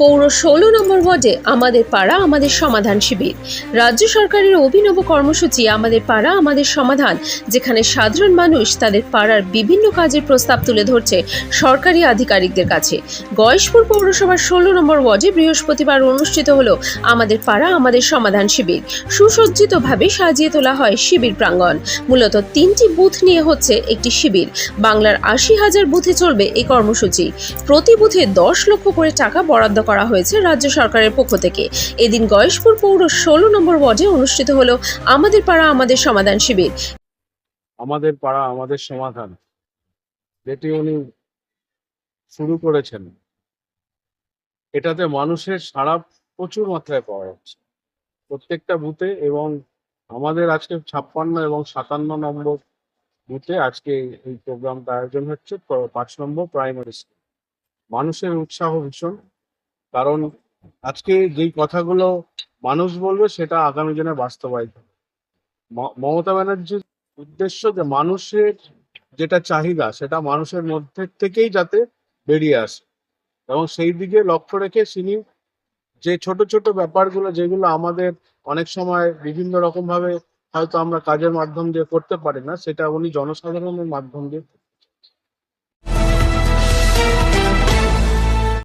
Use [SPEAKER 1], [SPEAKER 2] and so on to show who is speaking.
[SPEAKER 1] পৌর ১৬ নম্বর ওয়ার্ডে আমাদের পাড়া আমাদের সমাধান শিবির। রাজ্য সরকারের অভিনব কর্মসূচি আমাদের পাড়া আমাদের সমাধান, যেখানে সাধারণ মানুষ তাদের পাড়ার বিভিন্ন কাজের প্রস্তাব তুলে ধরছে সরকারি আধিকারিকদের কাছে। গয়েশপুর পৌরসভার ১৬ নম্বর ওয়ার্ডে বৃহস্পতিবার অনুষ্ঠিত হল আমাদের পাড়া আমাদের সমাধান শিবির। সুসজ্জিতভাবে সাজিয়ে তোলা হয় শিবির প্রাঙ্গণ। মূলত ৩টি বুথ নিয়ে হচ্ছে একটি শিবির। বাংলার ৮০,০০০ বুথে চলবে এই কর্মসূচি। প্রতি বুথে ১০ লক্ষ করে টাকা বরাদ্দ করা হয়েছে রাজ্য সরকারের পক্ষ থেকে। এদিন গয়েশপুর পৌর ১৬ নম্বর ওয়ার্ডে অনুষ্ঠিত হলো আমাদের পাড়া আমাদের সমাধান শিবির।
[SPEAKER 2] আমাদের পাড়া আমাদের সমাধান, যেটি উনি শুরু করেছেন, এটাতে মানুষের সাড়া প্রচুর মাত্রায় পাওয়া যাচ্ছে প্রত্যেকটা বুথে। এবং আমাদের আজকে ৫৬ এবং ৫৭ নম্বর বুথে আজকে এই প্রোগ্রামটা আয়োজন হচ্ছে ৫ নম্বর প্রাইমারি স্কুল। মানুষের উৎসাহ ভীষণ, কারণ আজকে যেই কথাগুলো মানুষ বলবে সেটা আগামী দিনে বাস্তবায়িত হবে। মমতা ব্যানার্জির উদ্দেশ্য যে মানুষের যেটা চাহিদা সেটা মানুষের মধ্যে থেকেই যাতে বেরিয়ে আসে, এবং সেই দিকে লক্ষ্য রেখে তিনি যে ছোট ছোট ব্যাপারগুলো যেগুলো আমাদের অনেক সময় বিভিন্ন রকম ভাবে হয়তো আমরা কাজের মাধ্যম দিয়ে করতে পারি না, সেটা উনি জনসাধারণের মাধ্যম দিয়ে